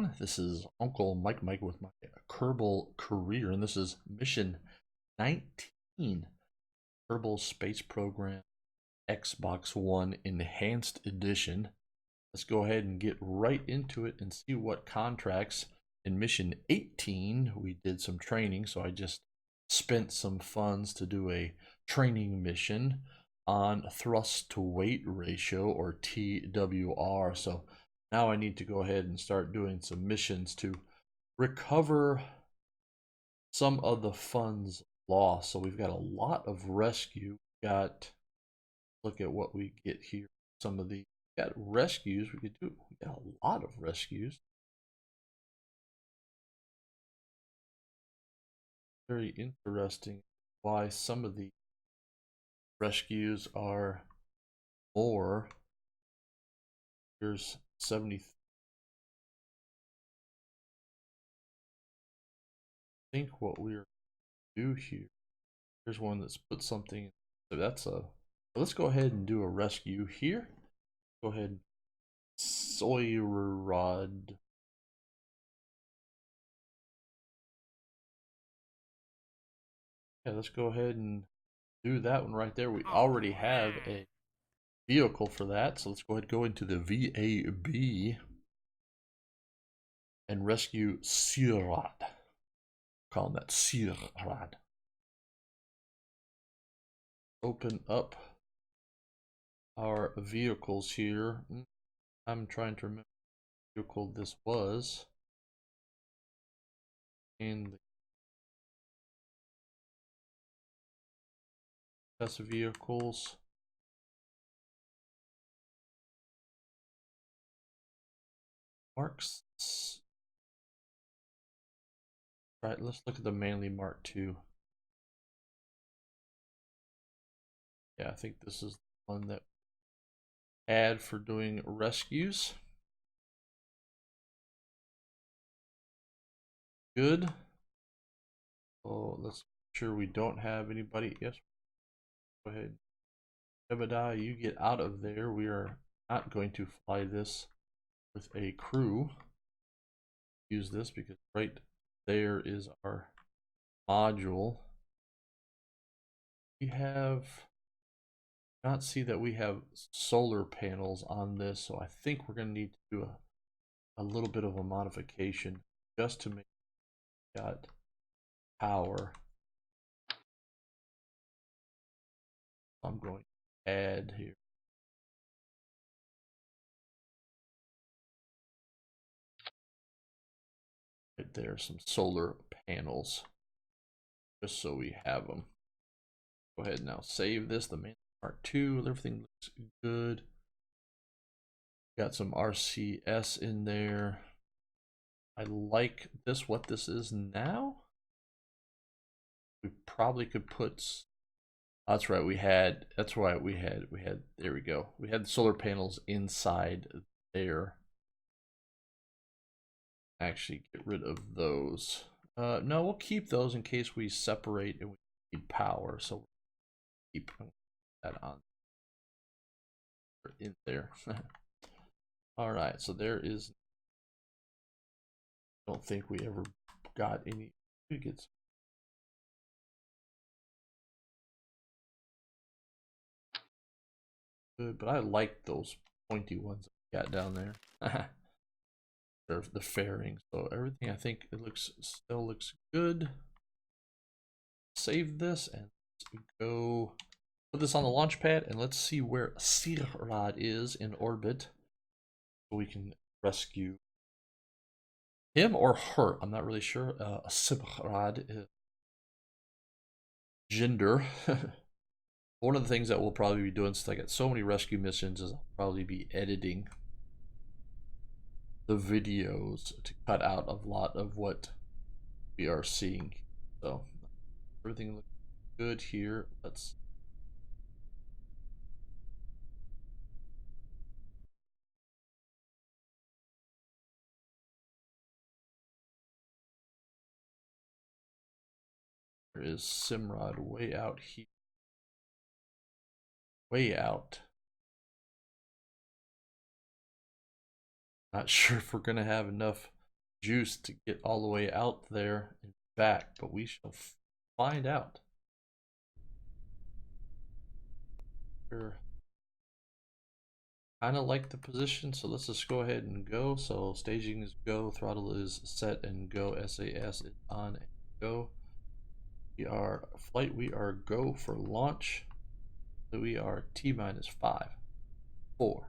everyone. This is Uncle Mike with my Kerbal Kareer, and this is mission 19, Kerbal Space Program Xbox One Enhanced Edition. Let's go ahead and get right into it and see what contracts. In mission 18, we did some training, so I just spent some funds to do a training mission on thrust to weight ratio, or TWR. So now I need to go ahead and start doing some missions to recover some of the funds lost. So we've got a lot of rescue. Look at what we get here. Some of the got rescues we could do. We got a lot of rescues. Very interesting why some of the rescues are more. Here's 70. I think what we're do here. Here's one that's put something. So that's a. Let's go ahead and do a rescue here. Go ahead. Sawyer rod. Yeah, let's go ahead and do that one right there. We already have a vehicle for that, so let's go ahead and go into the VAB and rescue Sirad. Call him that Sirad. Open up our vehicles here. I'm trying to remember what vehicle this was. And the test vehicles. Marks. Right, let's look at the Manley Mark II. Yeah, I think this is the one that add for doing rescues. Good. Oh, let's make sure we don't have anybody. Yes. Go ahead. Ebadiah, you get out of there. We are not going to fly this with a crew. Use this because right there is our module. We have not see that we have solar panels on this, so I think we're going to need to do a little bit of a modification just to make got power. I'm going to add here. Right there, some solar panels, just so we have them. Go ahead and now save this. The main part 2, everything looks good. Got some RCS in there. I like this, what this is now. We probably could put, that's right, that's why we had, there we go. We had solar panels inside there. Actually get rid of those. No, we'll keep those in case we separate and we need power. So we'll keep that on in there. All right, so there is. I don't think we ever got any. We get. Good, but I like those pointy ones I got down there. They're the fairings, so everything I think it still looks good. Save this and let's go put this on the launch pad and let's see where Sirad is in orbit, so we can rescue him or her. I'm not really sure. Sirad is gender. One of the things that we'll probably be doing, since I got so many rescue missions, is I'll probably be editing the videos to cut out a lot of what we are seeing. So everything looks good here. Let's there is Simrad way out here. Way out. Not sure if we're gonna have enough juice to get all the way out there and back, but we shall find out. We're kind of like the position, so let's just go ahead and go. So staging is go, throttle is set and go, SAS is on and go. We are flight, we are go for launch. So we are T-minus 5, 4,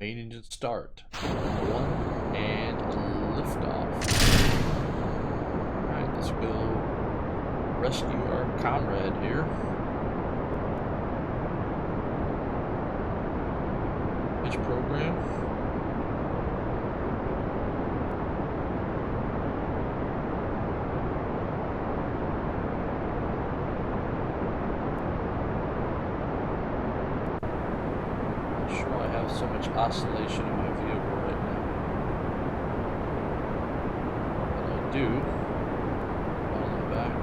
main engine start, 1, and liftoff. Alright, let's go rescue our comrade here. Space program. So much oscillation in my vehicle right now. But I do. On the back.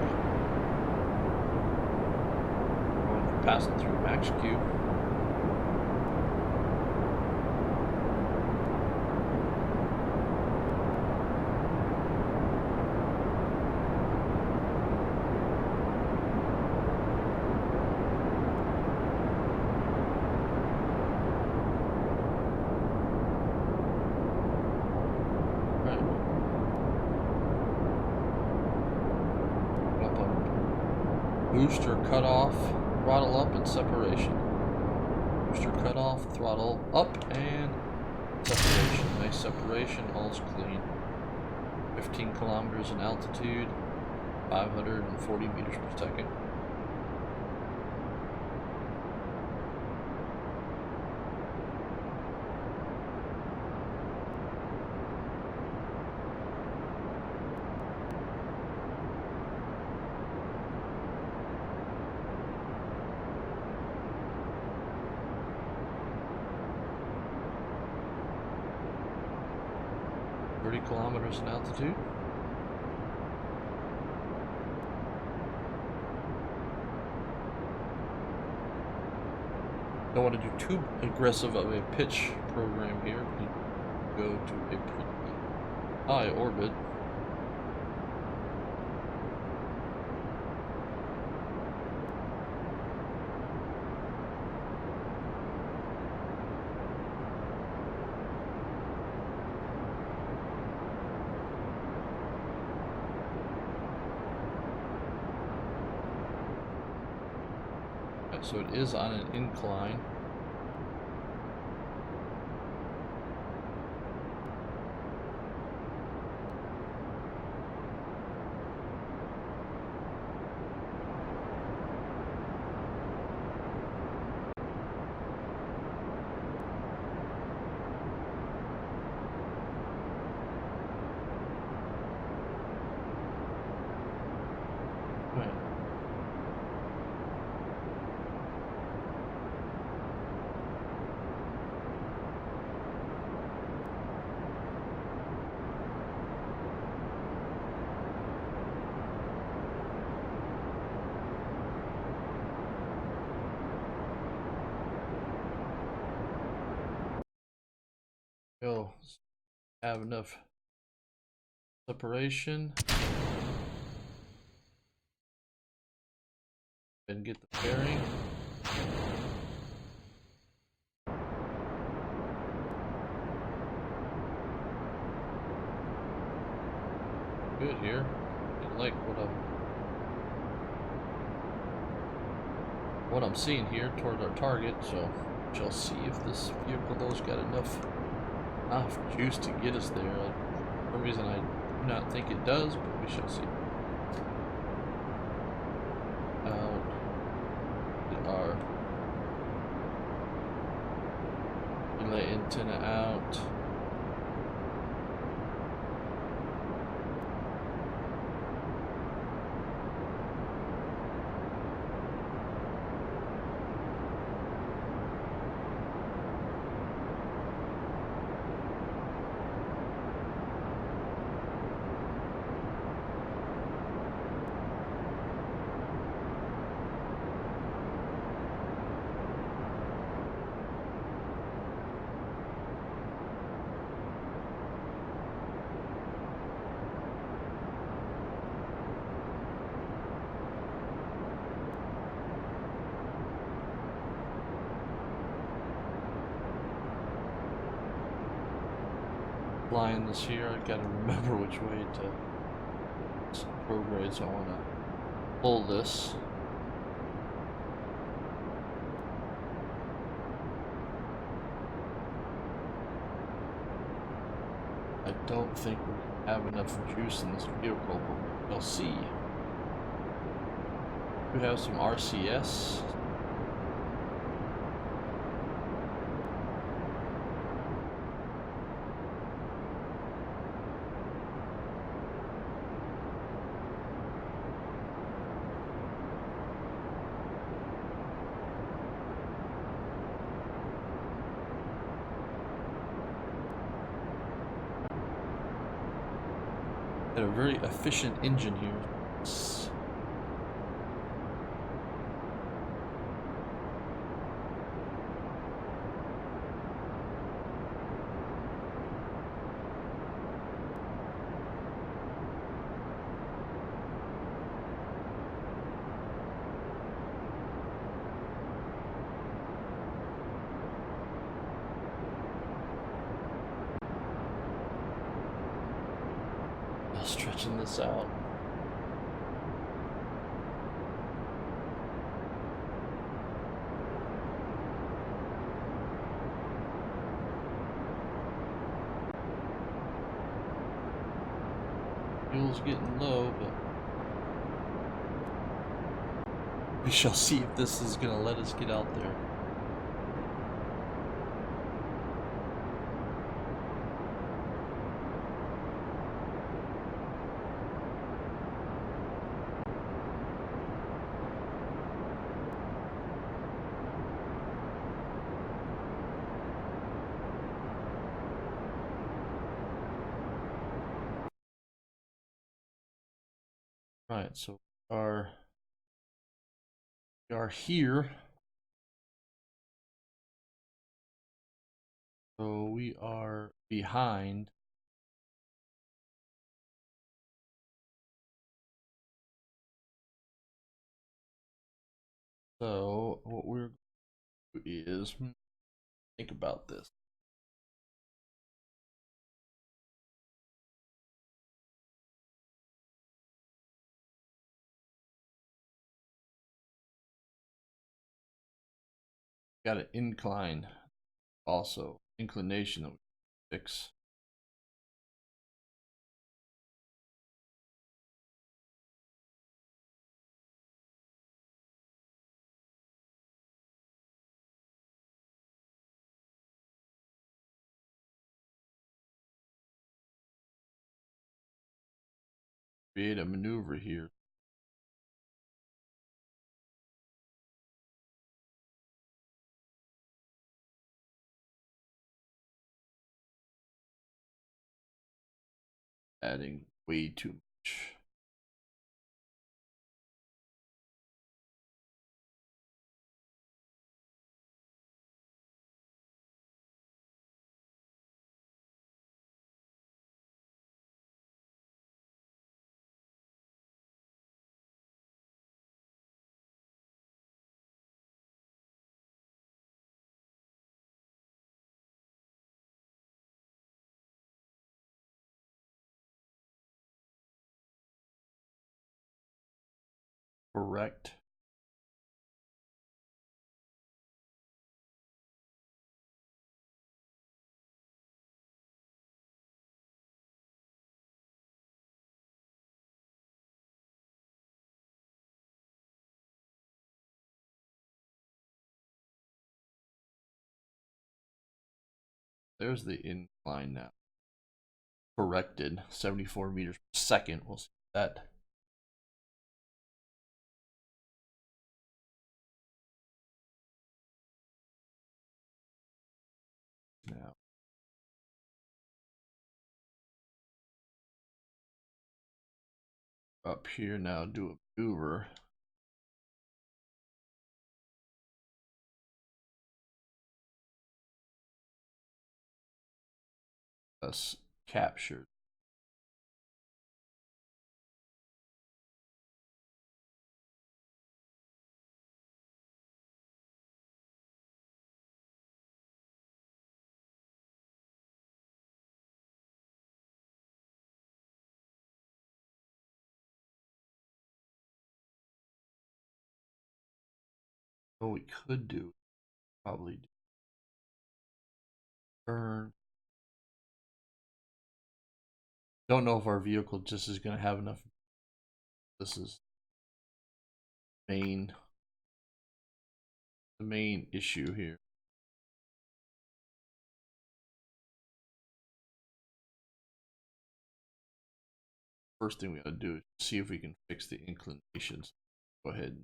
Going passing through max Q. Booster cut off, throttle up, and separation. Booster cut off, throttle up, and separation. Nice separation, all's clean. 15 kilometers in altitude, 540 meters per second. Kilometers in altitude. Don't want to do too aggressive of a pitch program here. We go to a pretty high orbit. So it is on an incline. Right. Go. Have enough separation. And get the bearing. Good here. I like what I'm seeing here towards our target, so we shall see if this vehicle though's got enough juice to get us there. For some reason I do not think it does, but we shall see. Our relay antenna out. flying this here. I gotta remember which way to prograde, so I want to pull this. I don't think we're going to have enough juice in this vehicle, but we shall see. We have some RCS. Got a very efficient engine here. Stretching this out. Fuel's getting low, but we shall see if this is gonna let us get out there. Right, so we are here. So we are behind. So what we're going to do is think about this. Got an incline, also inclination that we fix. Create a maneuver here. Adding way too much. Correct. There's the incline now. Corrected 74 meters per second. We'll see that. Now, up here now, do a maneuver. Thus captured. What we could do, probably do burn. Don't know if our vehicle just is going to have enough. This is the main issue here. First thing we got to do is see if we can fix the inclinations. Go ahead.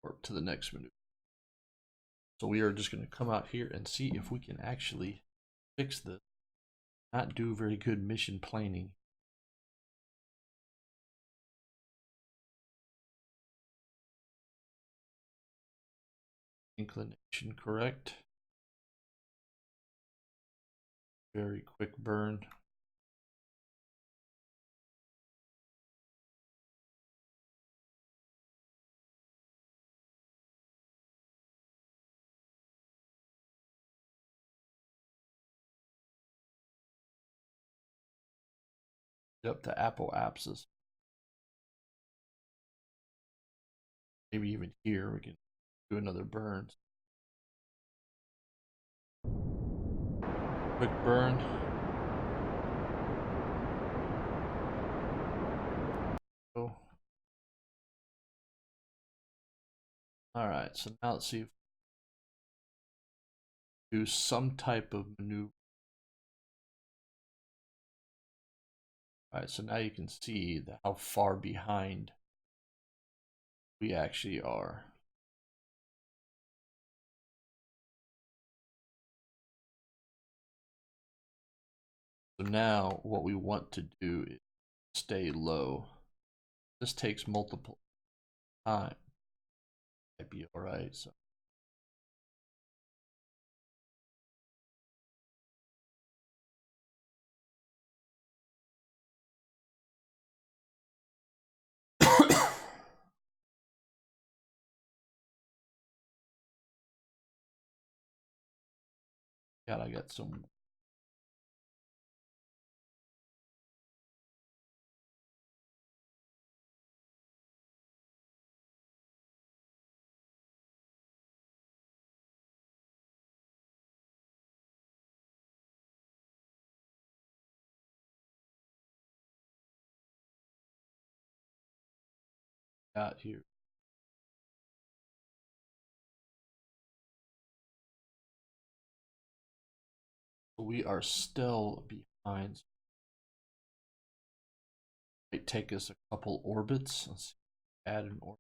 Or to the next maneuver. So we are just going to come out here and see if we can actually fix this. Not do very good mission planning. Inclination correct. Very quick burn. Up to Apple apps. Maybe even here we can do another burn. Quick burn. Oh. Alright, so now let's see if we do some type of maneuver. Alright, so now you can see how far behind we actually are. So now what we want to do is stay low. This takes multiple time. Might be alright, so God, I got some. Got here. We are still behind. It might take us a couple orbits. Let's add an orbit.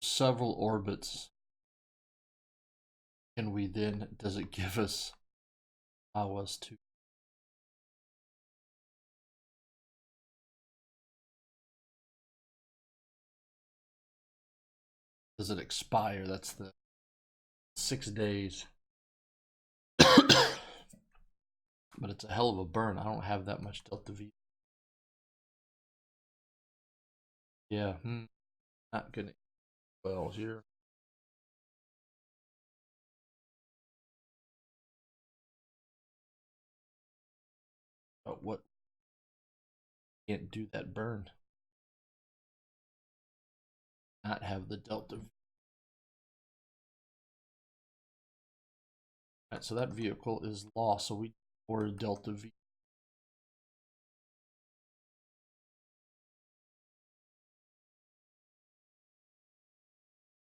Several orbits. And we then, does it give us, allow us to does it expire? That's the 6 days. But it's a hell of a burn. I don't have that much Delta V. Yeah, not gonna well here. But what can't do that burn? Not have the Delta V. Right, so that vehicle is lost, so we order Delta V.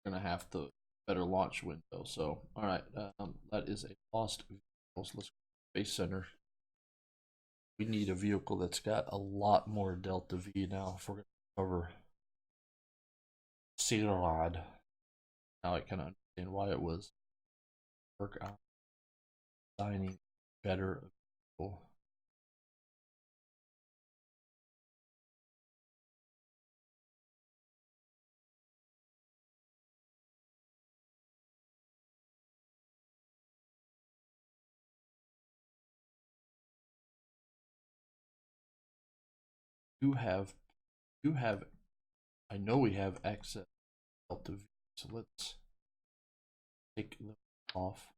We're gonna have to better launch window. So all right, that is a lost vehicle. So let's go to Space Center. We need a vehicle that's got a lot more Delta V now if we're gonna cover Cedarod. Now I can understand why it was work on designing better vehicle. You have I know we have access to Delta V, so let's take them off.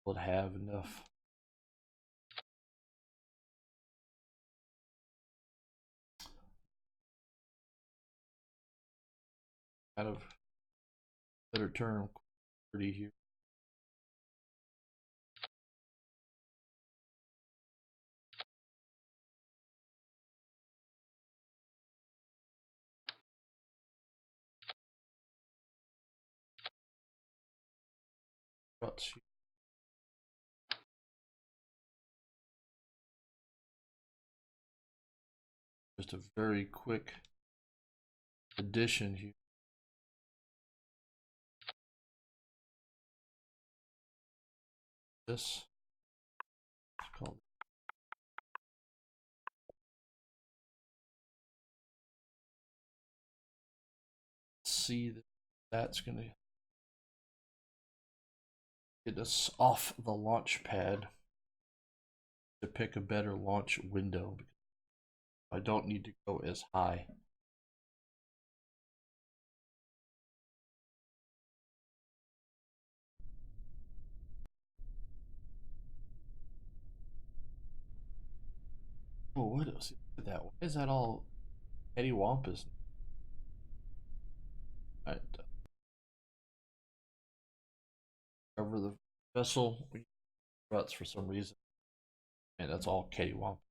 We'll have enough. Kind of better term, pretty here. Just a very quick addition here. This is called see that that's going to get us off the launch pad to pick a better launch window. I don't need to go as high. Oh, what else? Look at that. Why is that all Eddie Wampus? Right. Cover the vessel struts for some reason. And that's all Katie Wampus.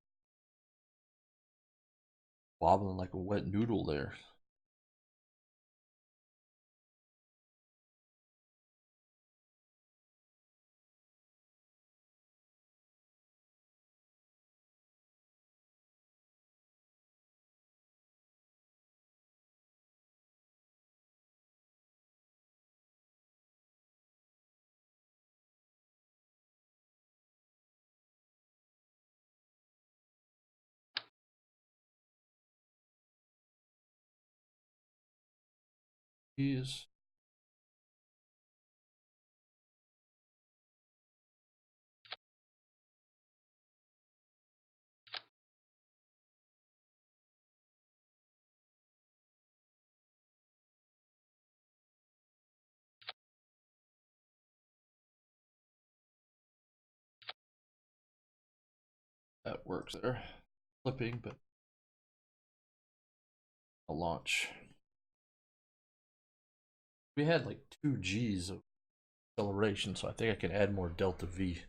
Wobbling like a wet noodle there. Is that works there. Flipping, but a launch. We had like 2 G's of acceleration, so I think I can add more delta V.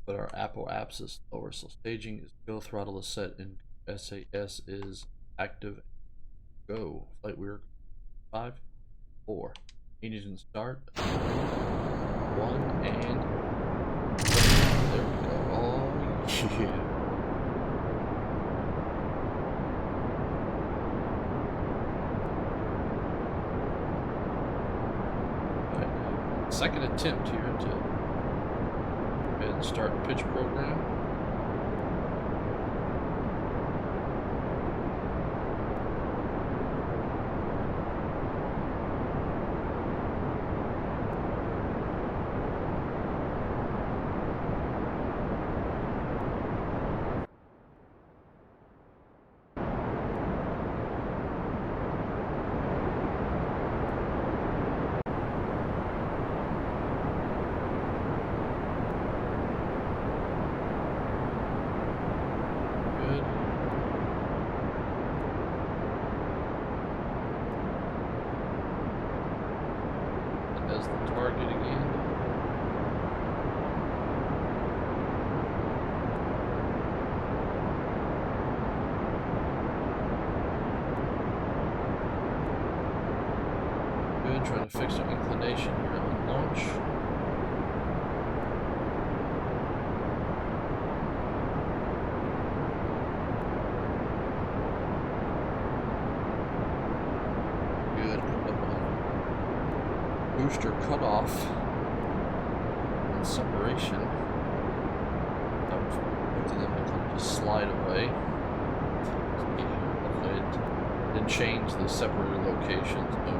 But our Apple apps is lower, so staging is go, throttle is set, and SAS is active. Go. Flight we're 5, 4. Engine start. 1 and there we go. Oh yeah. Right. Second attempt here to go ahead and start pitch program. As the target again. Good, trying to fix our inclination here on launch. booster cutoff and separation. I'm expecting them to kind of just slide away. Hopefully it didn't change the separator locations. So.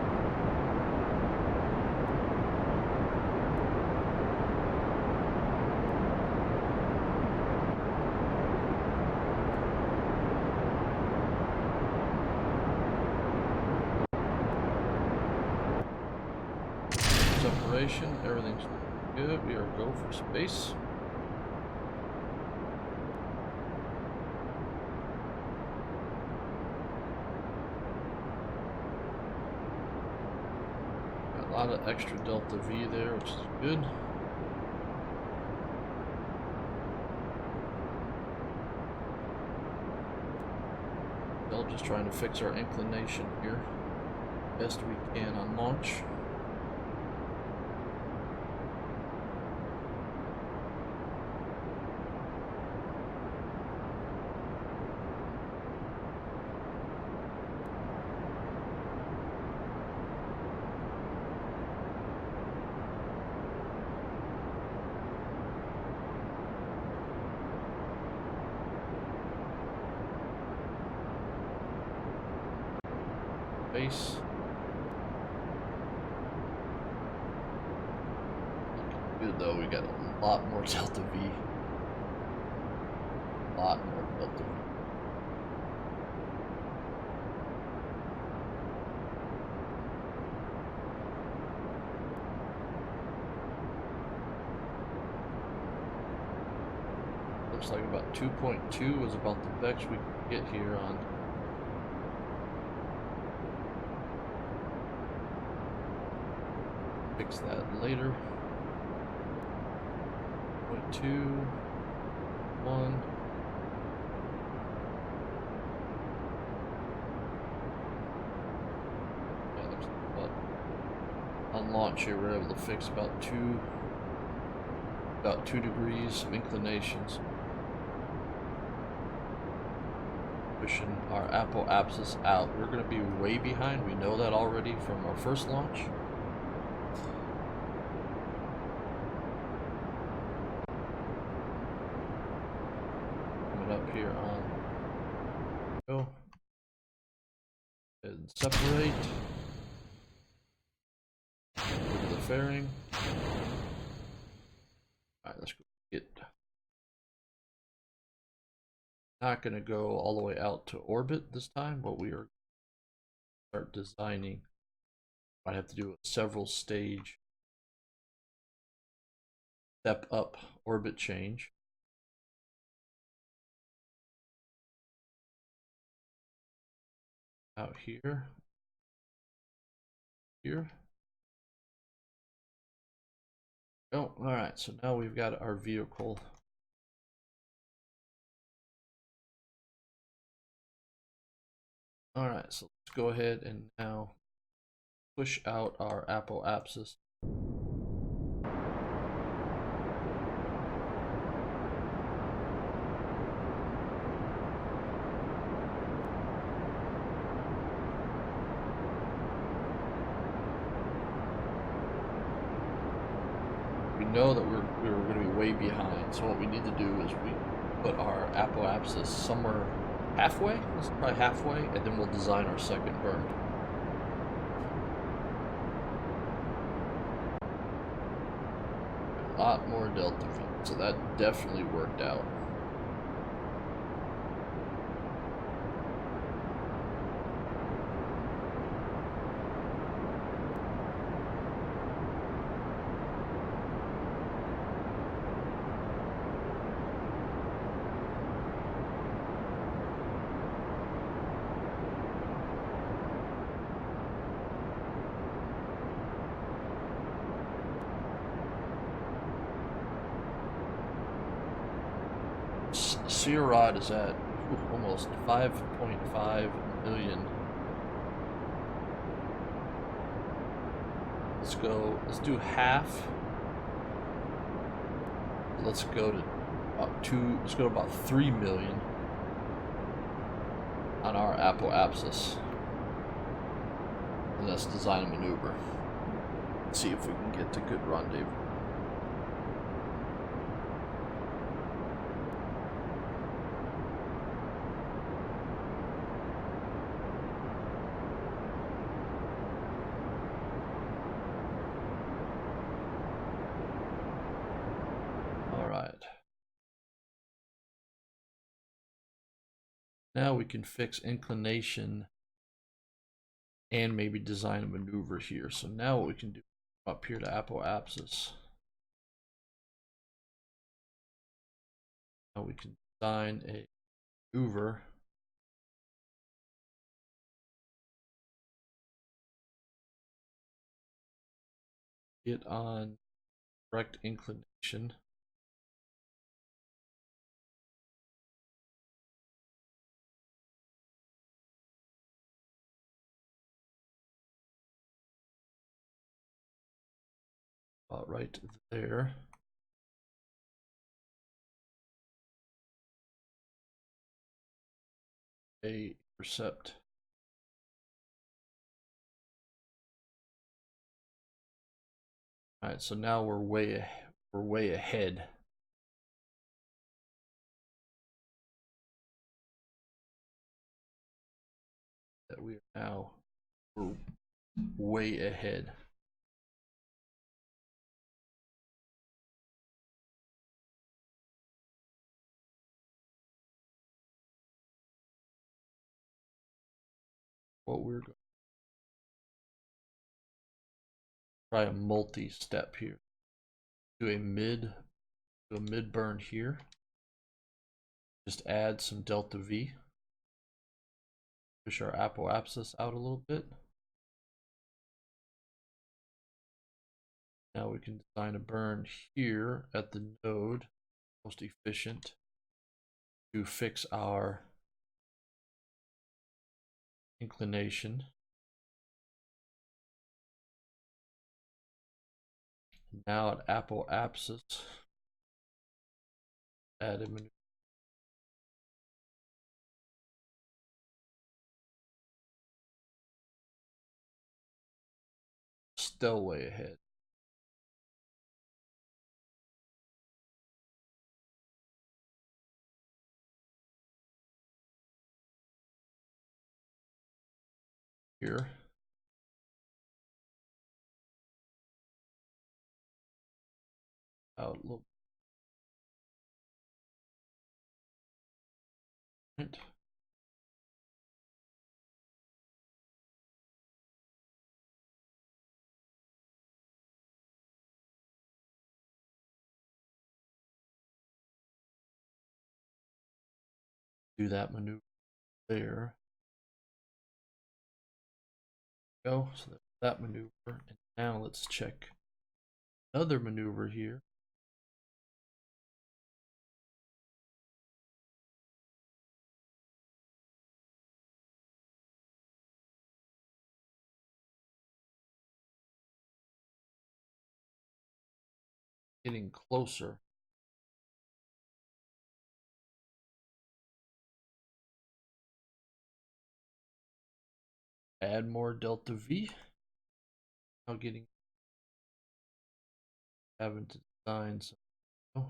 Separation, everything's good. We are go for space. A lot of extra delta V there, which is good. Still just trying to fix our inclination here best we can on launch. Base. Looking good though, we got a lot more delta V. A lot more delta V. Looks like about 2.2 is about the best we can get here on fix that later. 0.2, 1. Yeah, looks like about on launch here we're able to fix about 2 degrees of inclinations. Pushing our apoapsis out. We're going to be way behind. We know that already from our first launch. Coming up here on go and separate. Look at the fairing. Alright, let's go get. Not going to go all the way out to orbit this time, but we are start designing. Might have to do a several stage step up orbit change. Out here. Here. Oh, alright, so now we've got our vehicle. Alright, so let's go ahead and now push out our apoapsis. We know that we were going to be way behind, so what we need to do is we put our apoapsis somewhere halfway. Let's try halfway, and then we'll design our second burn. A lot more delta V, so that definitely worked out. Rod is at almost 5.5 million. Let's do half. Let's go to about 3 million on our apoapsis. And let's design a maneuver. Let's see if we can get to good rendezvous. Now we can fix inclination and maybe design a maneuver here. So now what we can do up here to apoapsis. Now we can design a maneuver. Get on correct inclination. Right there. A intercept. All right, so now we're way ahead. That we are now we're way ahead. What we're going to try a multi-step here. Do a mid burn here. Just add some delta V. Push our apoapsis out a little bit. Now we can design a burn here at the node, most efficient, to fix our inclination. Now at apoapsis, add a maneuver. Still way ahead. Here. Out a little bit. Do that maneuver there. Go. So that maneuver. And now let's check another maneuver here. Getting closer. Add more delta V. Now having to design some. Oh.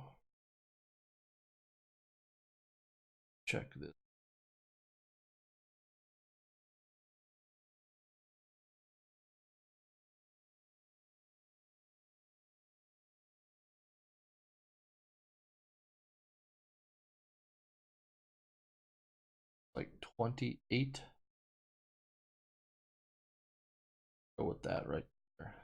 Check this. Like 28. Go with that right there.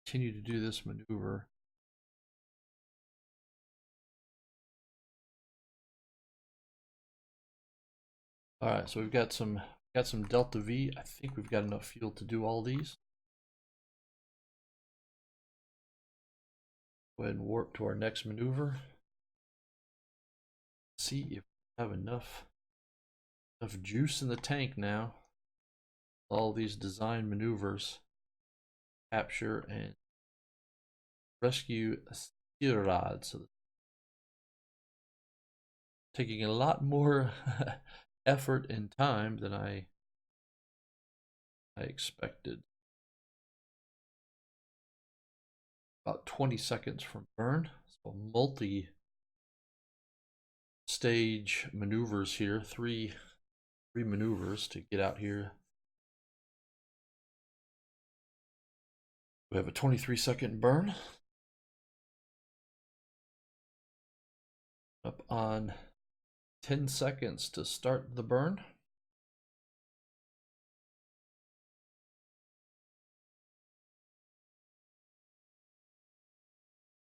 Continue to do this maneuver. All right, so we've got some delta V. I think we've got enough fuel to do all these. Go ahead and warp to our next maneuver. See if we have enough juice in the tank now. All these design maneuvers. capture and rescue Sirad. So taking a lot more effort and time than I expected. About 20 seconds from burn. So multi-stage maneuvers here. Three maneuvers to get out here. We have a 23-second burn. Up on 10 seconds to start the burn.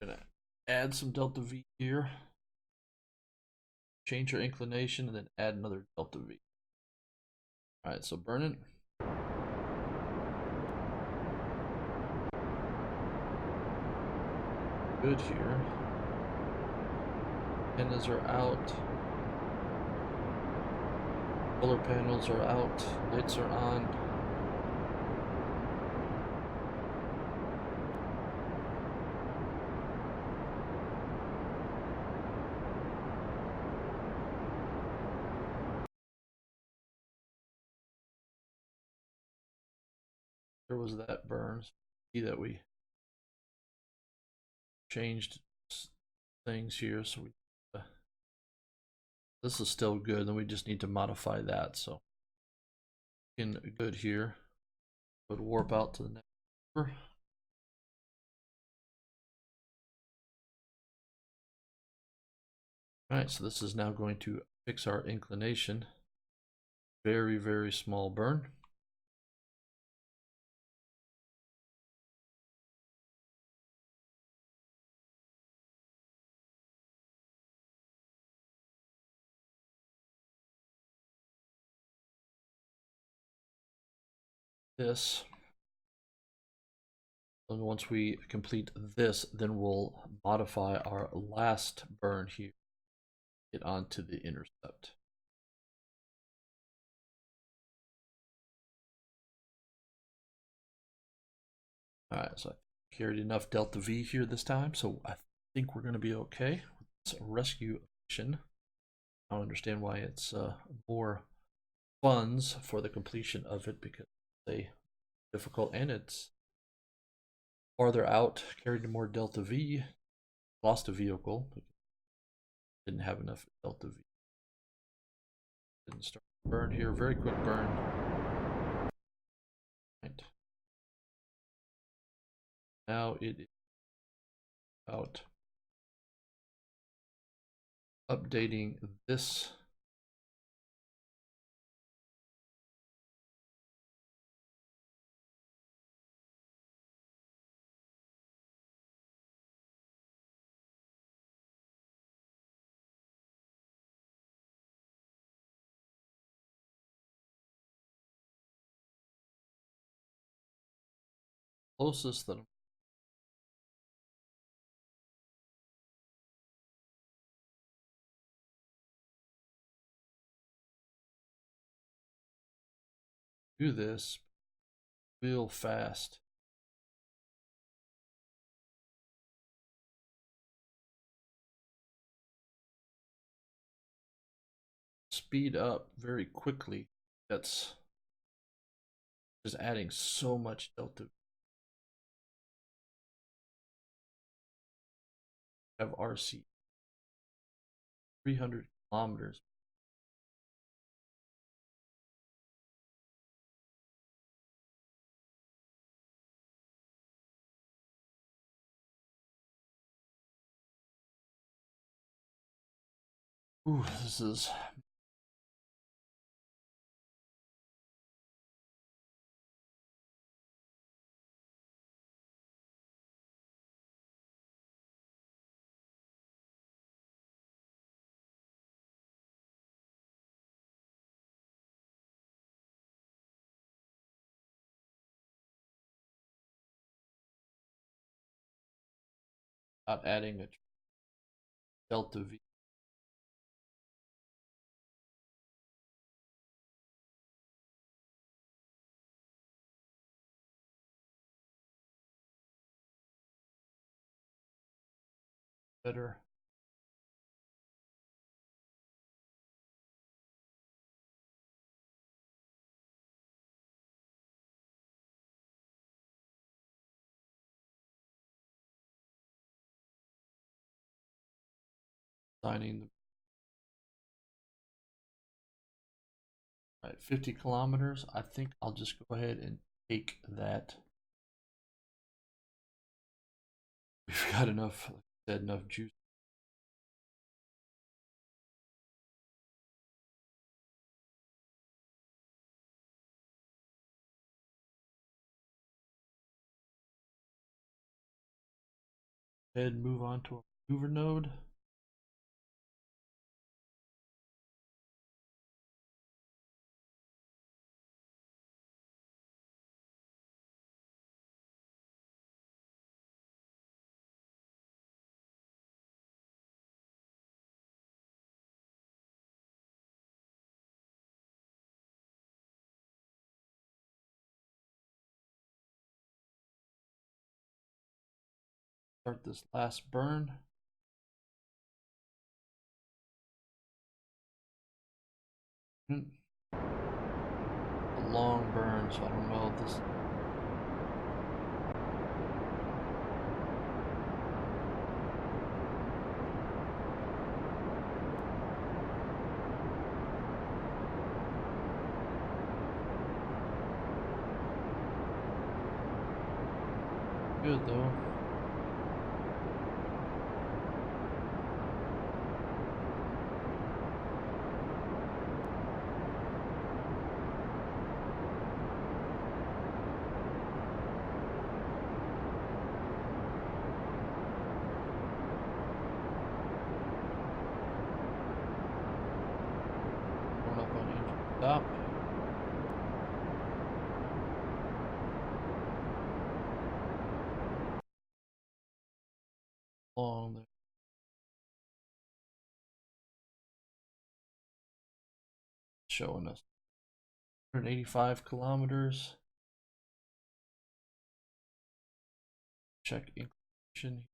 Gonna add some delta V here. Change your inclination and then add another delta V. All right, so burning. Good here. Antennas are out. Solar panels are out. Lights are on. There was that burn. See that we changed things here, so this is still good. Then we just need to modify that. So good here. Would warp out to the next number. All right, so this is now going to fix our inclination. Very, very small burn. This. And once we complete this, then we'll modify our last burn here. Get onto the intercept. All right, so I carried enough delta V here this time, so I think we're going to be okay with this rescue mission. I don't understand why it's more funds for the completion of it, because it's difficult and it's farther out, carried more delta V, lost a vehicle, didn't have enough delta V. Didn't start the burn here, very quick burn. Right. Now it is about updating this closest that do this real fast. Speed up very quickly. That's just adding so much delta. Have RC 300 kilometers. Ooh, this is not adding a delta V. better. Signing the right, 50 kilometers. I think I'll just go ahead and take that. We've got enough, like I said, enough juice. Go ahead and move on to a maneuver node. Start this last burn. A long burn, so I don't know if this. Good though. Going up on engine stop. Long there. Showing us 185 kilometers. Check inclination.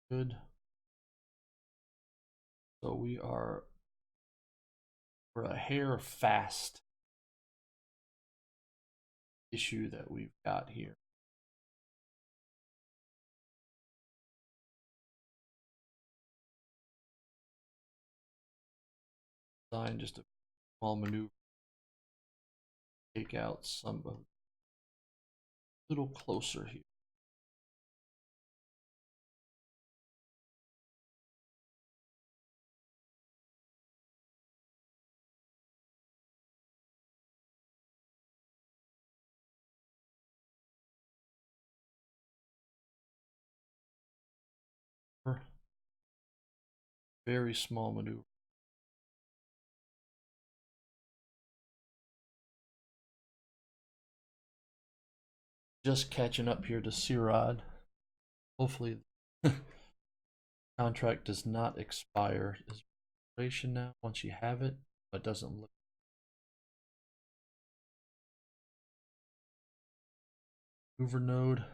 Good. So we're a hair fast issue that we've got here. Design just a small maneuver. Take out some a little closer here. Very small maneuver. Just catching up here to Sirad. Hopefully the contract does not expire. Is duration now once you have it, but doesn't look. Maneuver node.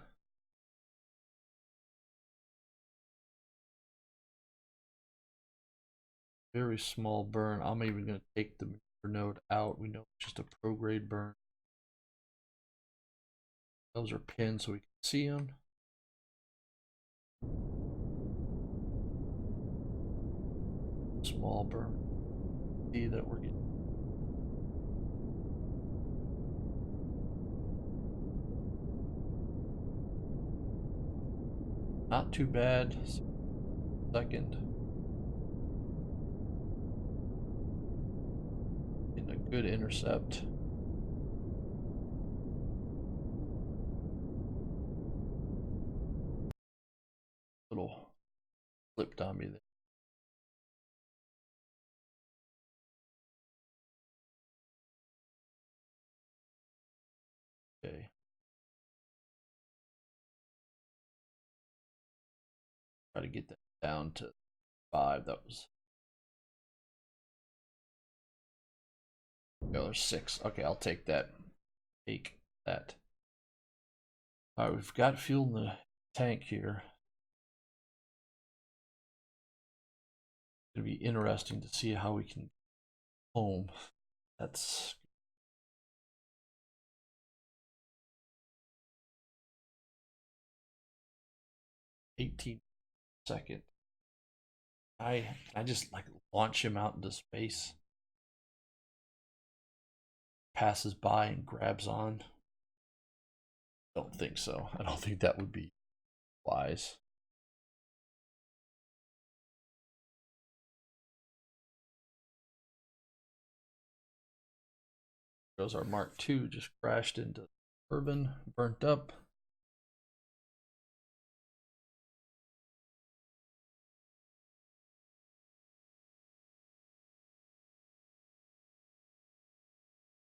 Very small burn. I'm even going to take the maneuver node out. We know it's just a prograde burn. Those are pinned so we can see them. Small burn. See that we're getting. Not too bad. Second. In a good intercept. Little flipped on me there. Okay. Try to get that down to 5. That was. Oh, there's 6. Okay, I'll take that. Take that. Alright, we've got fuel in the tank here. It'll be interesting to see how we can home. That's 18 second. I just like launch him out into space. Passes by and grabs on. Don't think so. I don't think that would be wise. Goes our Mark II, just crashed into urban, burnt up.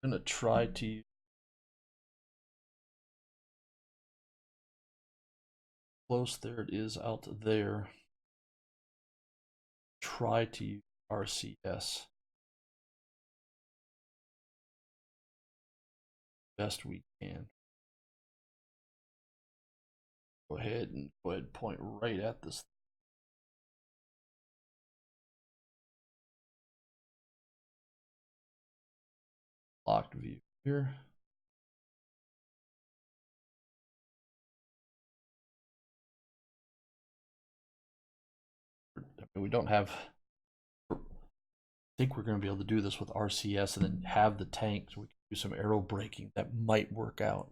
I'm gonna try to close. There it is out there. Try to use RCS best we can. Go ahead and point right at this. Locked view here. We don't have. I think we're going to be able to do this with RCS and then have the tank, so we can do some aero braking. That might work out.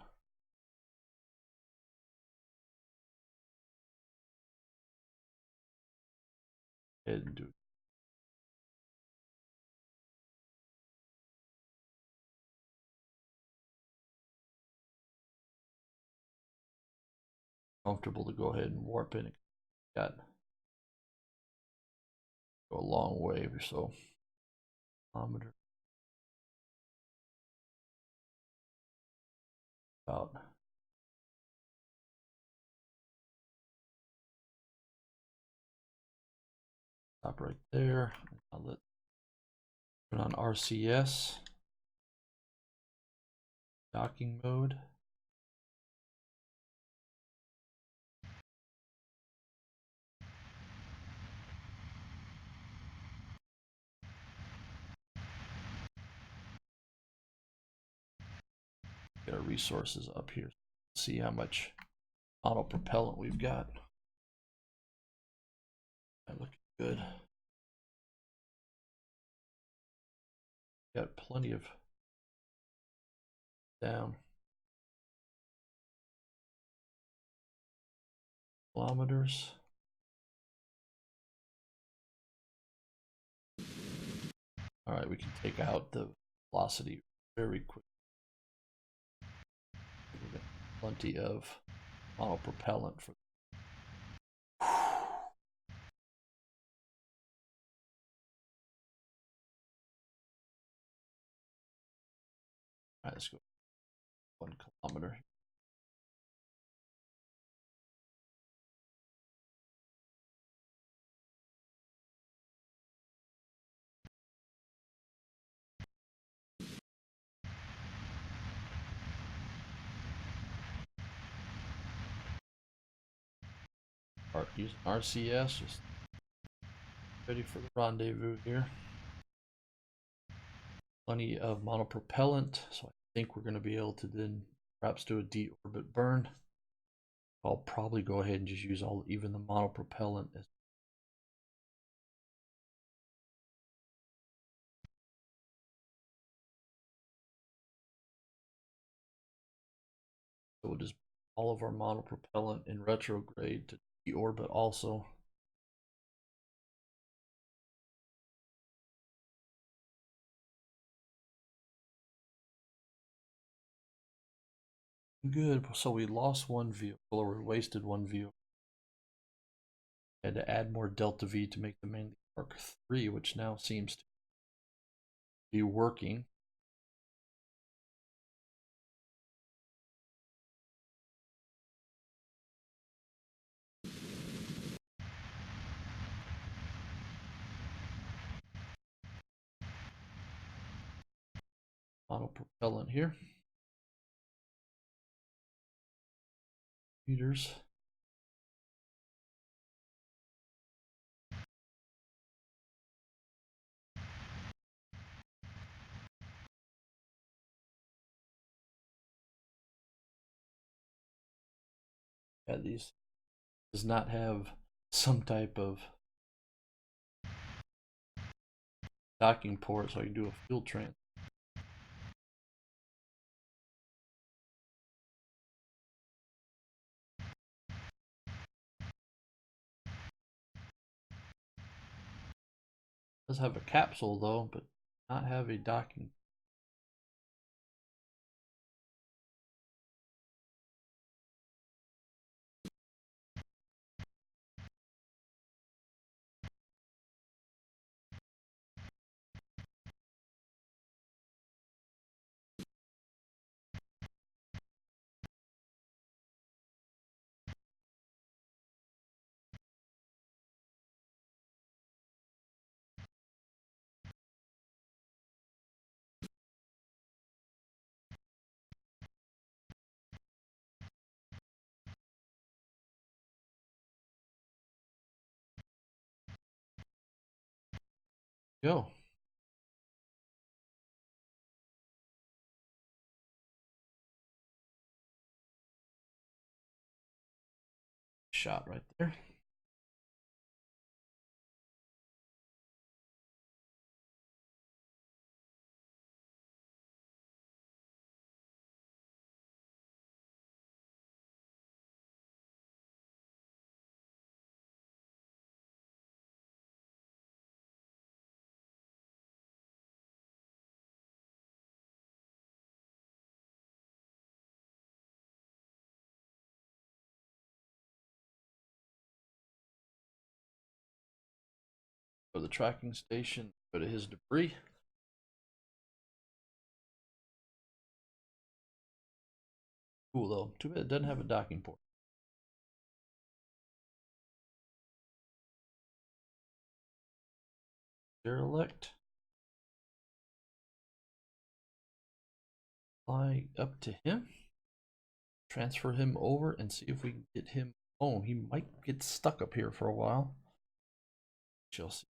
Go ahead and do it. Comfortable to go ahead and warp in. Got go a long way or so. Kilometer. About stop right there. I'll let turn on RCS. Docking mode. Get our resources up here. See how much auto propellant we've got. That looks good. Got plenty of down. Kilometers. All right, we can take out the velocity very quick. We got plenty of auto propellant for. All right, let's go 1 kilometer. Using RCS, just ready for the rendezvous here. Plenty of monopropellant, so I think we're going to be able to then perhaps do a deorbit burn. I'll probably go ahead and just use even the monopropellant as. So we'll just all of our monopropellant in retrograde to deorbit also. Good. So we lost one vehicle, or we wasted one vehicle. Had to add more delta V to make the main Mark III, which now seems to be working. Monopropellant here. Meters. had these, does not have some type of docking port so I can do a fuel transfer. Does have a capsule though, but not have a docking. Go. Shot right there. Go to the tracking station, go to his debris. Cool though. Too bad it doesn't have a docking port. Derelict. Fly up to him. Transfer him over and see if we can get him home. He might get stuck up here for a while. She'll see.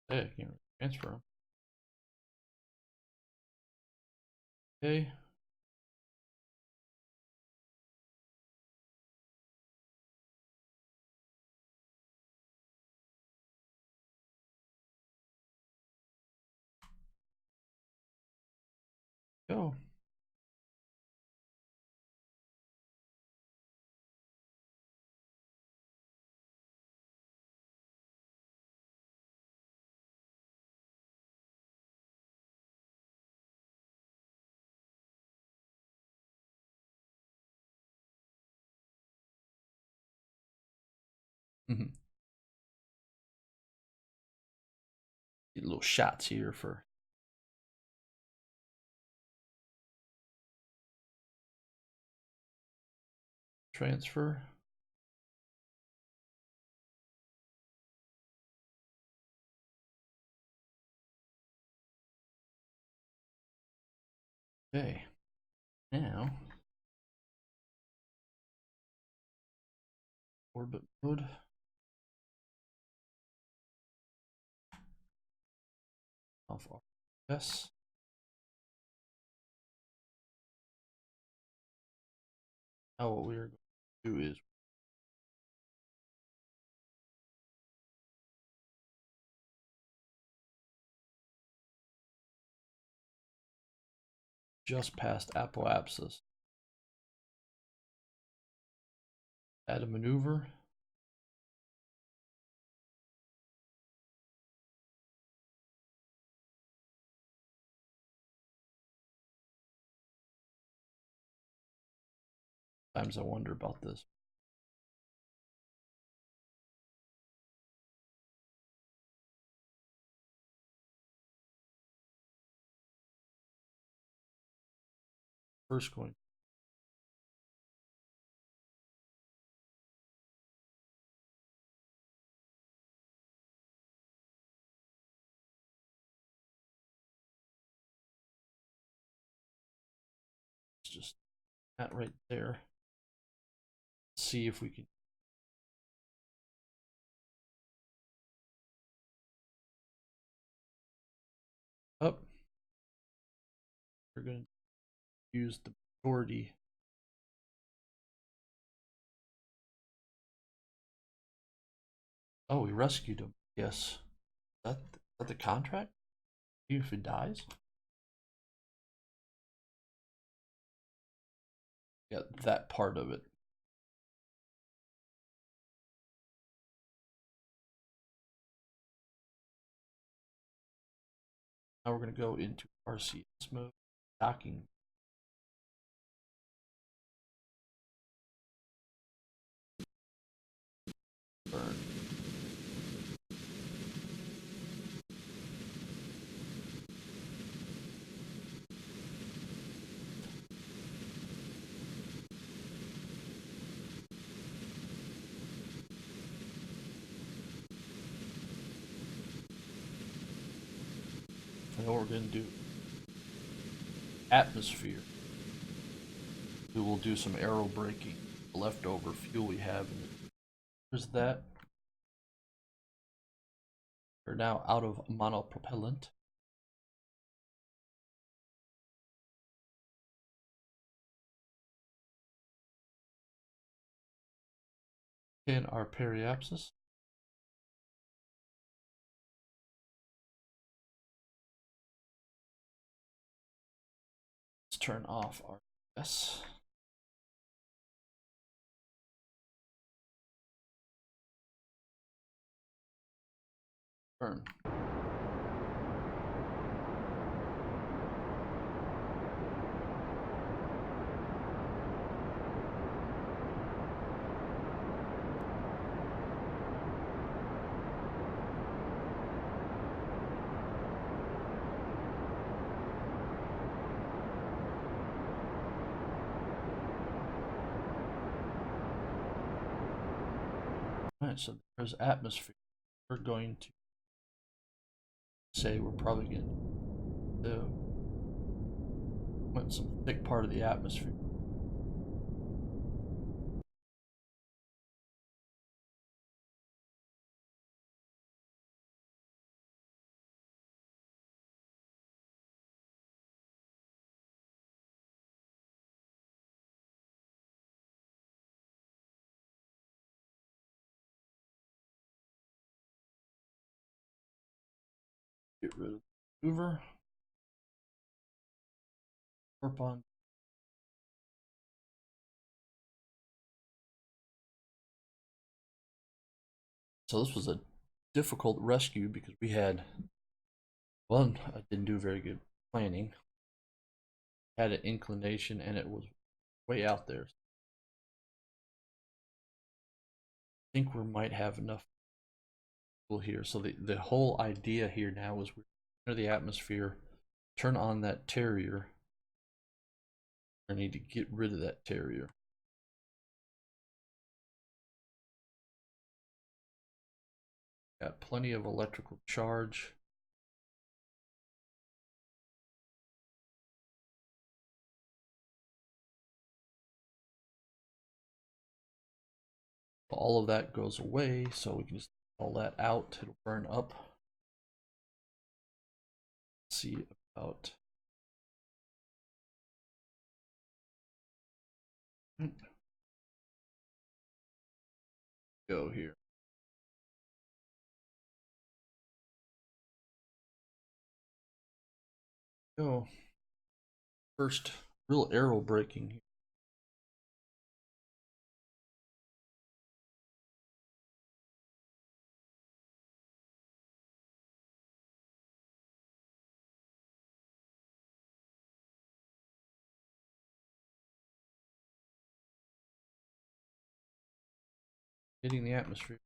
Hey, I can't transfer him. Okay. Go. Get little shots here for transfer. Okay. Now orbit mode. Off yes. Now what we are going to do is just past apoapsis. Add a maneuver. Sometimes I wonder about this. First going. It's just that right there. See if we can we're going to use the majority. Oh, we rescued him. Yes. Is that the contract? Even if he dies? Yeah, that part of it. Now we're going to go into RCS mode, docking. Burn. And then we're going to do atmosphere. We will do some aero braking, the leftover fuel we have in it. There's that. We're now out of monopropellant. In our periapsis. Let's turn off our S. Burn. Alright, so there's atmosphere. We're going to say we're probably going to want some thick part of the atmosphere. Get rid of the Hoover. Warp on. So this was a difficult rescue because we had one, I didn't do very good planning. Had an inclination and it was way out there. I think we might have enough here. So the whole idea here now is we enter the atmosphere, turn on that Terrier. I need to get rid of that Terrier. Got plenty of electrical charge. All of that goes away, so we can just all that out. It'll burn up. Let's see about go here. Go first real aero braking here. Hitting the atmosphere.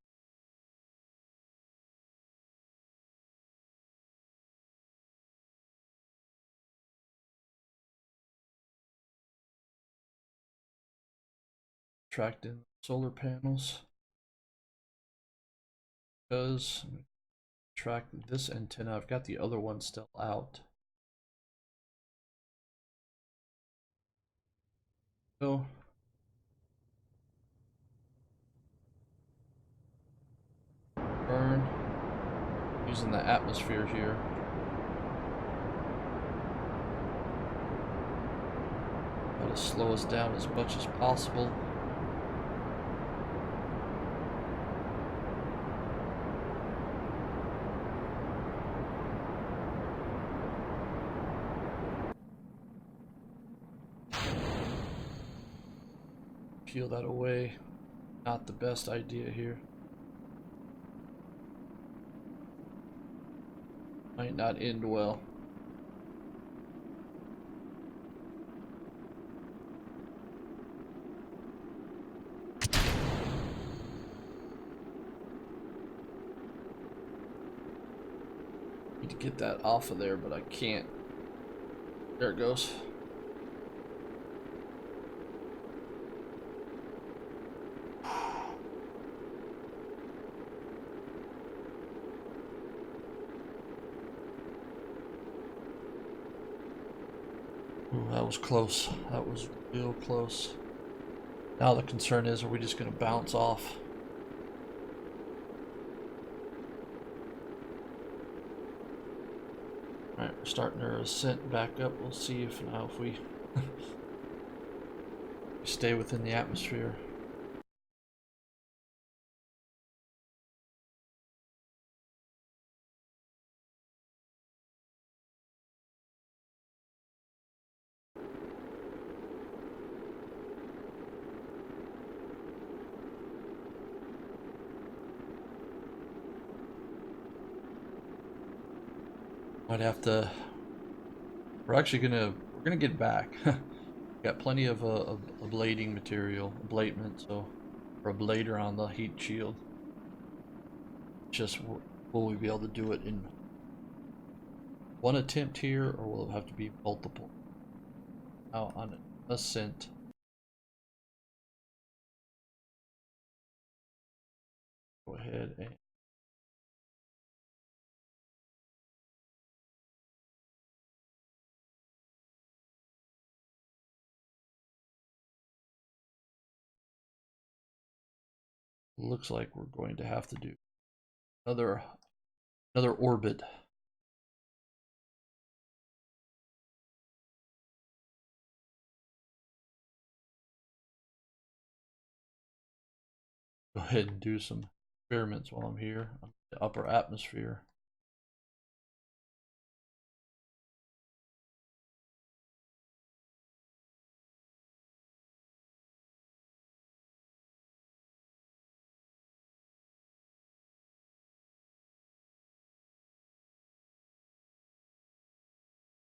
Tracked in solar panels. Does track this antenna. I've got the other one still out. Go. Burn. Using the atmosphere here. to slow us down as much as possible. Peel that away. Not the best idea here. Might not end well. Need to get that off of there, but I can't. There it goes. Ooh, that was close. That was real close. Now the concern is, are we just going to bounce off? Alright, we're starting our ascent back up. We'll see if now if we stay within the atmosphere. Might have to. We're gonna get back. Got plenty of ablating material, ablatement, so or ablator on the heat shield. Just will we be able to do it in one attempt here, or will it have to be multiple? Now on ascent. Go ahead and looks like we're going to have to do another orbit. Go ahead and do some experiments while I'm here on the upper atmosphere.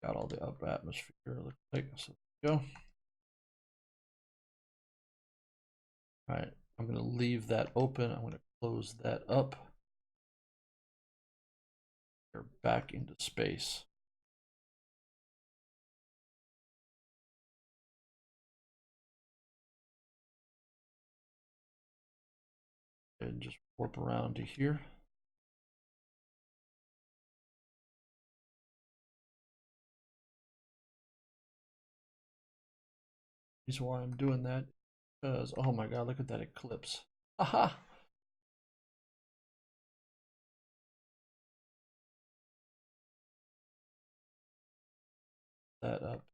Got all the upper atmosphere, looks like. So there we go. Alright, I'm going to leave that open. I'm going to close that up. We're back into space. And just warp around to here. The reason why I'm doing that because, oh my god, look at that eclipse. Aha! That up.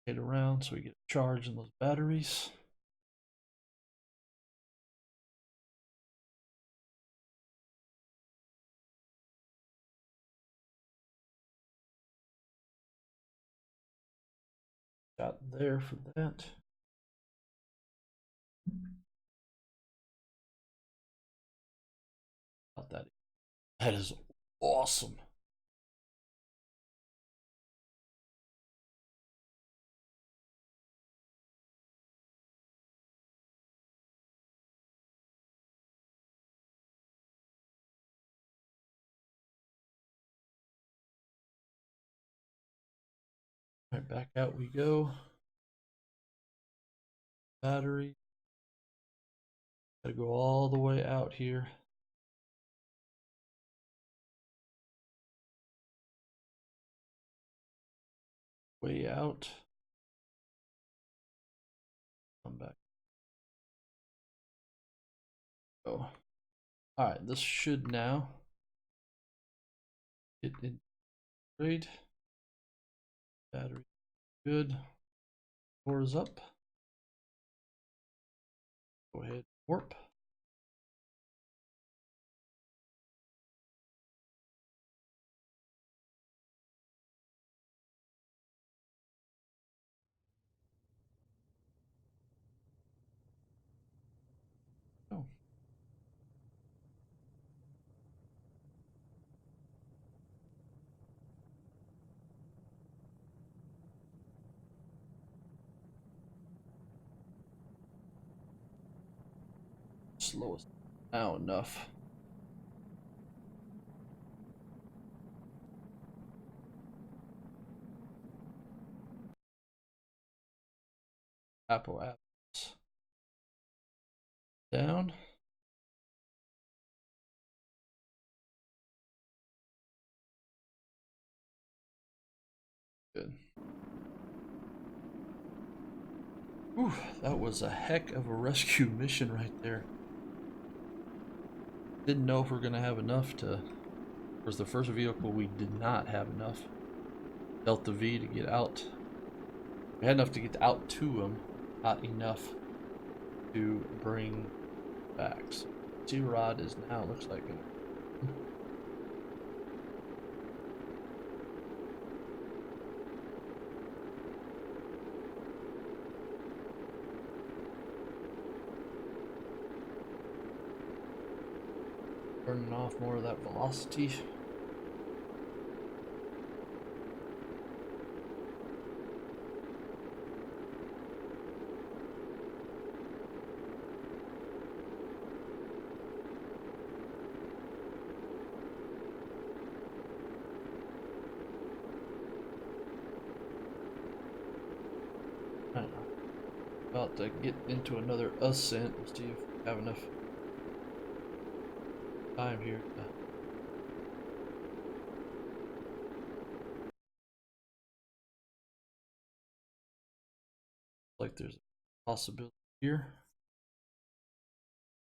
Get around so we get a charge in those batteries. Got there for that. Got that. That is awesome. Right, back out we go. Battery. Gotta go all the way out here. Way out. Come back. Go. Alright, this should now get in grade. Battery good. Doors up. Go ahead, warp. Oh. Slow us down enough. Apple apps. Down. Good. Whew, that was a heck of a rescue mission right there. Didn't know if we are going to have enough to... Of course, the first vehicle we did not have enough. Delta V to get out. We had enough to get out to him, not enough to bring back. So T-Rod is now, looks like it. Burning off more of that velocity. About to get into another ascent. Let's see if we have enough time here. Like there's a possibility here.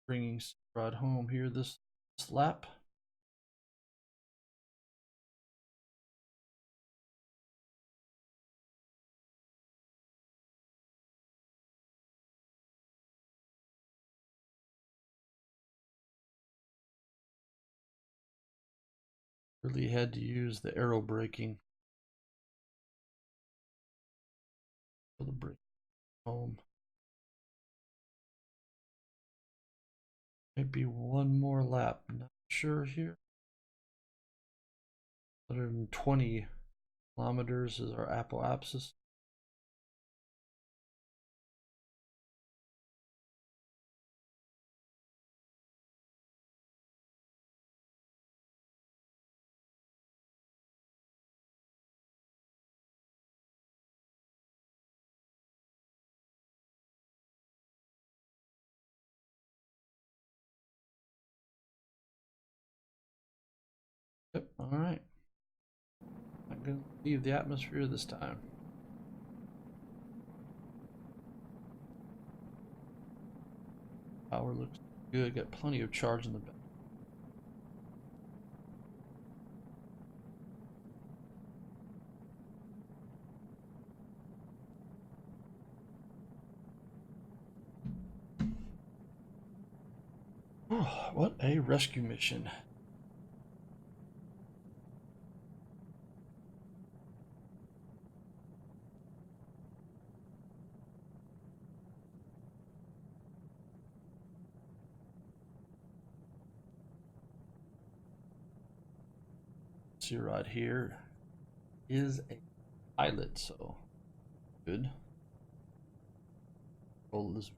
Bringing Rod home here this lap. Really had to use the aero braking for the brake home. Maybe one more lap, not sure here. 120 kilometers is our apoapsis. Yep, all right. Not gonna leave the atmosphere this time. Power looks good. Got plenty of charge in the back. Oh, what a rescue mission. See right here is a pilot, so good. Roll this.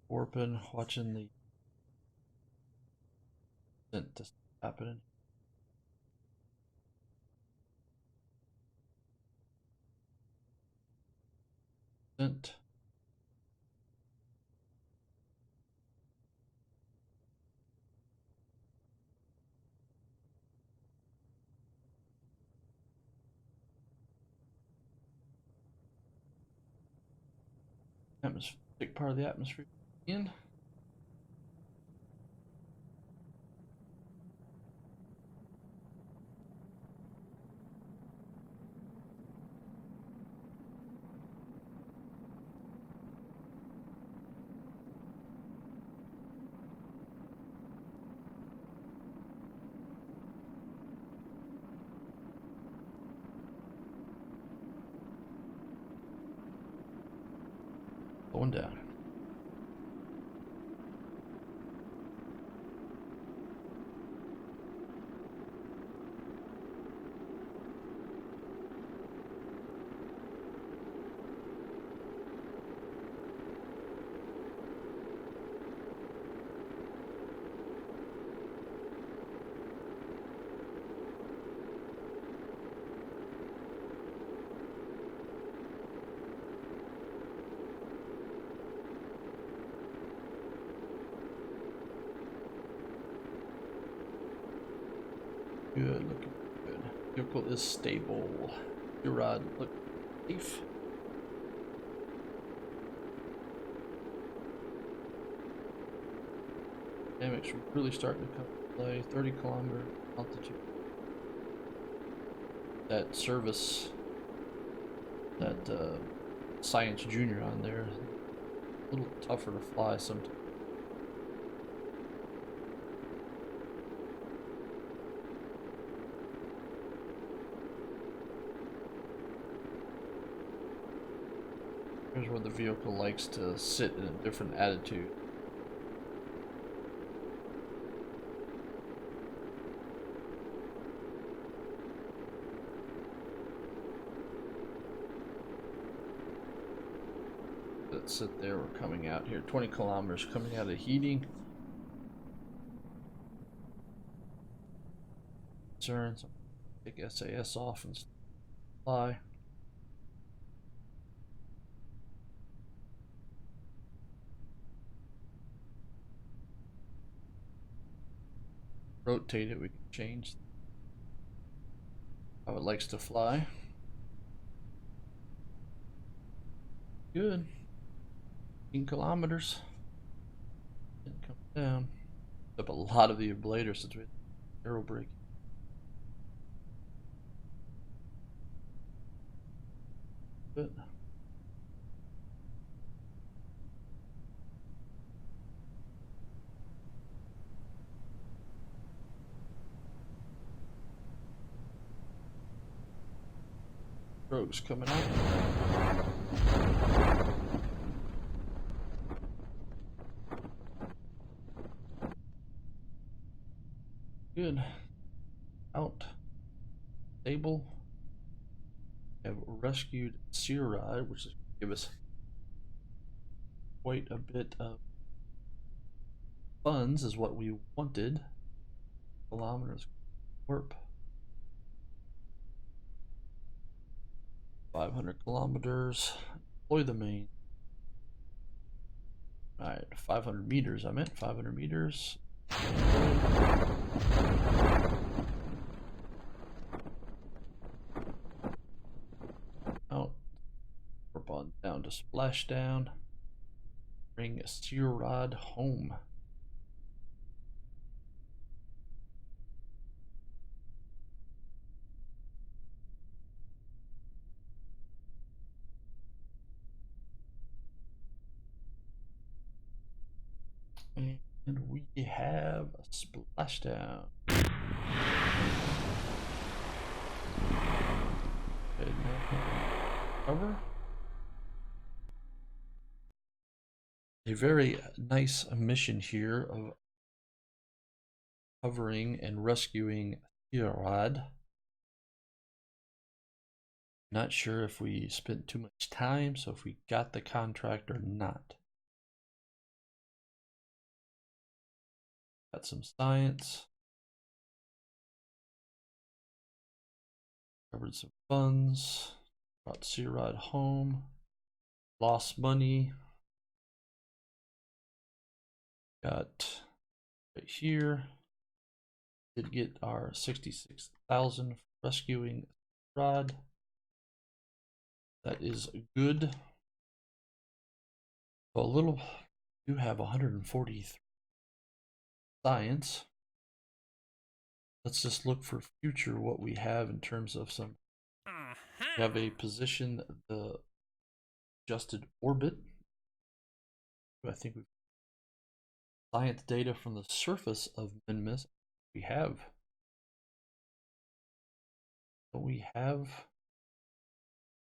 Warping, watching the descent happening. Descent. Big part of the atmosphere in. Going down. Good, looking good. Vehicle is stable. Your rod look safe. Dynamics really starting to come into play. 30-kilometer altitude. That service, that Science Junior on there, a little tougher to fly sometimes. Here's where the vehicle likes to sit in a different attitude. Let's sit there. We're coming out here. 20 kilometers coming out of heating. Concerns. Take SAS off and fly. Rotate it, we can change how it likes to fly. Good. 15 kilometers. Didn't come down. Up a lot of the ablator since we had aero brake. Good. Rogues coming out. Good. Out. Stable. Have rescued Comrade, which is give us quite a bit of funds, is what we wanted. Kilometers warp. 500 kilometers. Deploy the main. Alright, 500 meters. I meant 500 meters. Out. Warp on down to splashdown. Bring Comrade home. And we have a splashdown. Cover. A very nice mission here of covering and rescuing Comrade. Not sure if we spent too much time, so if we got the contract or not. Got some science. Covered some funds. Brought Comrade home. Lost money. Got right here. Did get our 66,000 for rescuing Comrade. That is good. So a little, do have 143 science. Let's just look for future what we have in terms of some. We have a position, the adjusted orbit. I think we've science data from the surface of Minmus. We have. Don't we have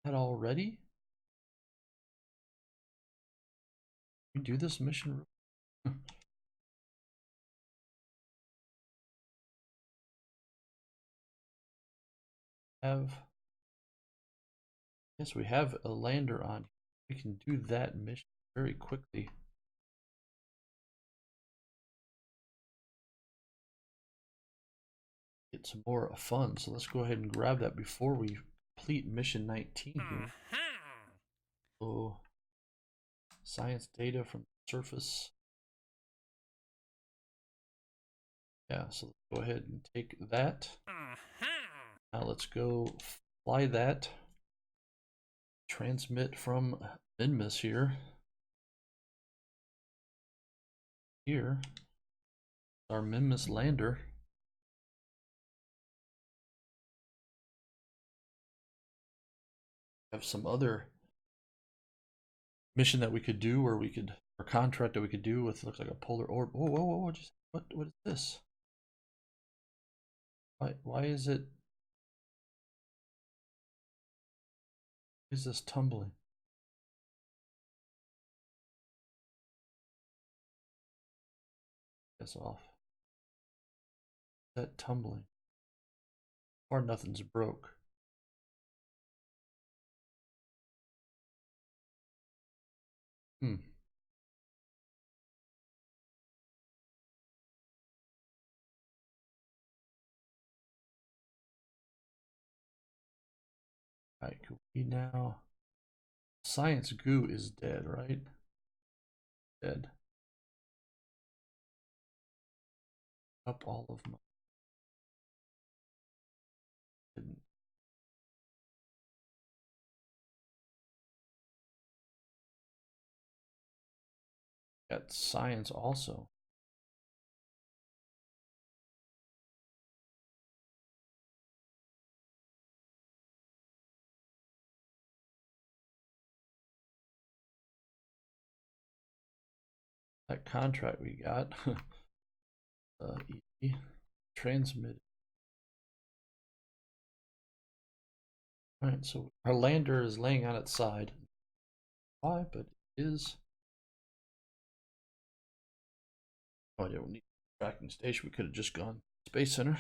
that already? We do this mission. Have. Yes, we have a lander on. We can do that mission very quickly. Get some more fun. So let's go ahead and grab that before we complete mission 19 here. So, science data from the surface. Yeah, so let's go ahead and take that. Now let's go fly that. Transmit from Minmus here. Here, our Minmus lander. Have some other mission that we could do, or we could, or contract that we could do with, looks like a polar orb. Whoa, whoa, whoa, just what is this? Why is it? Is this tumbling? That's off. Is that tumbling? Or nothing's broke. Hmm. Alright, could we now? Science goo is dead, right? Dead. Up all of my. Didn't. Got science also. That contract we got. Transmitted. Alright, so our lander is laying on its side. Why? But it is. Oh, I don't need a tracking station. We could have just gone Space Center.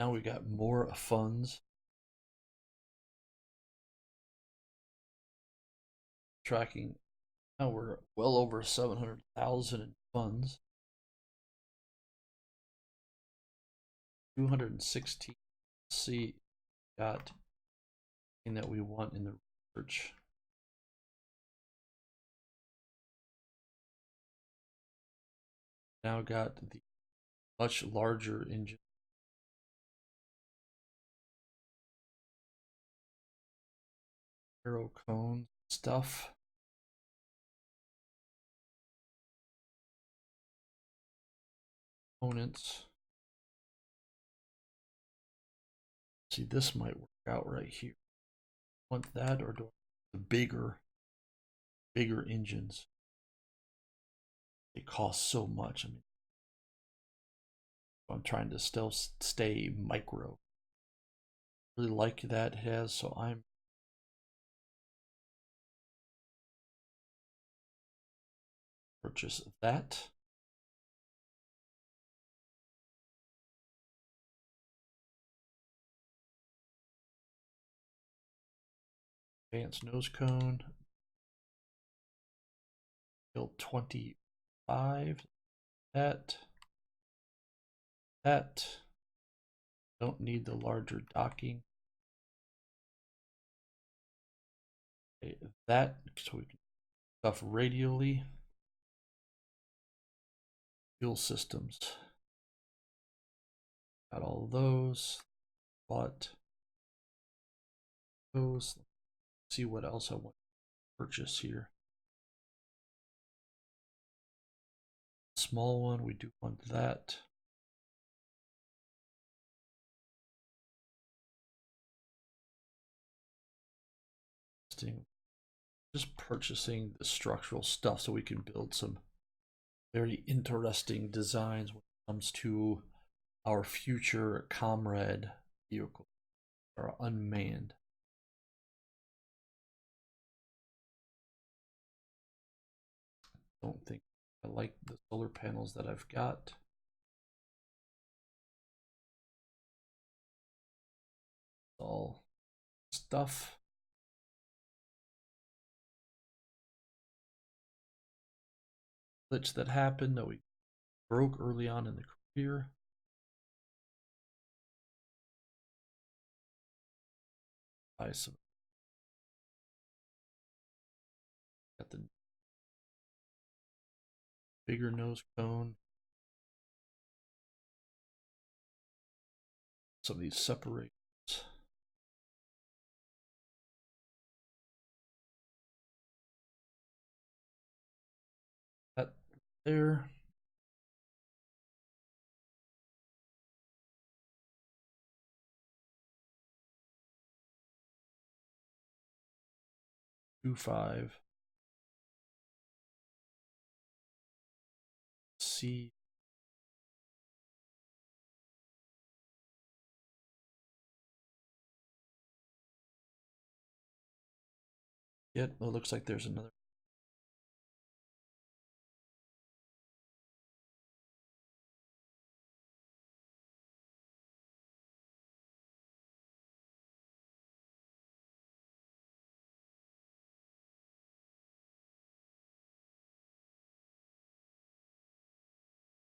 Now we got more funds. Tracking. Now we're well over 700,000 in funds. 216. See, got thing that we want in the research. Now got the much larger engine. Arrow cone stuff. Components. See, this might work out right here. Want that, or do I want the bigger engines? They cost so much. I mean, I'm trying to still stay micro. Really like that it has, so I'm purchase that. Advanced nose cone. Build 25. That. Don't need the larger docking. Okay, that, so we can stuff radially. Fuel systems. Got all those. Bought those. Let's see what else I want purchase here. Small one, we do want that. Just purchasing the structural stuff so we can build some very interesting designs when it comes to our future Comrade vehicle, or unmanned. Don't think I like the solar panels that I've got. All stuff. Glitch that happened that we broke early on in the career. Buy some. Got the bigger nose cone. Some of these separators. That there. $2.5. C. Yet it looks like there's another.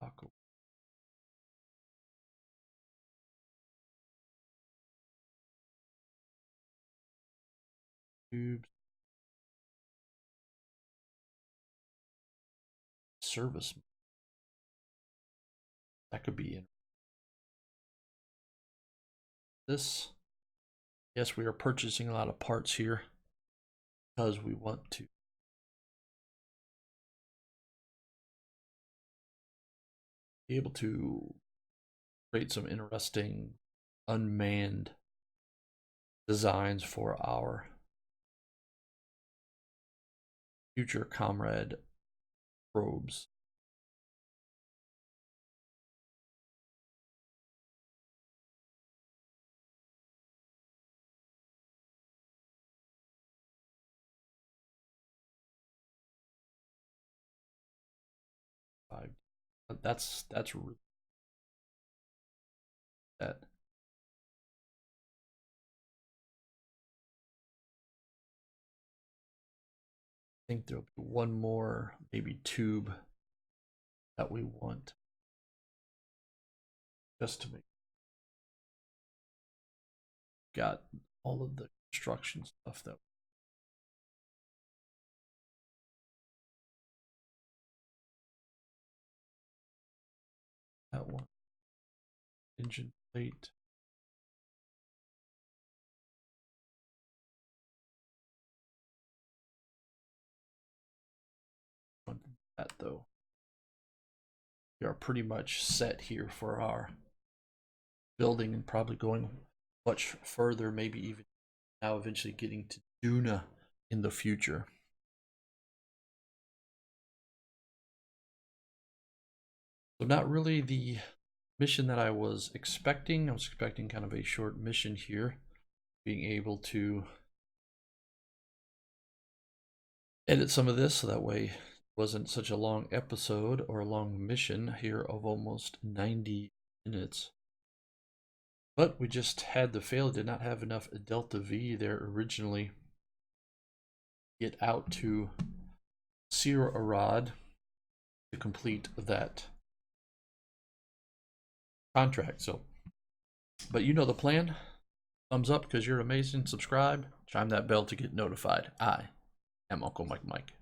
Taco. Tubes. Service. That could be in this. Yes, we are purchasing a lot of parts here because we want to be able to create some interesting unmanned designs for our future Comrade probes. That's really that. I think there'll be one more maybe tube that we want just to make. Got all of the construction stuff that one engine plate. That though, we are pretty much set here for our building and probably going much further, maybe even now eventually getting to Duna in the future. So not really the mission that I was expecting. I was expecting kind of a short mission here, being able to edit some of this so that way it wasn't such a long episode or a long mission here of almost 90 minutes. But we just had to fail, did not have enough delta V there originally. Get out to Sierra Arad to complete that contract. So, but you know the plan. Thumbs up because you're amazing. Subscribe. Chime that bell to get notified. I am Uncle Mike.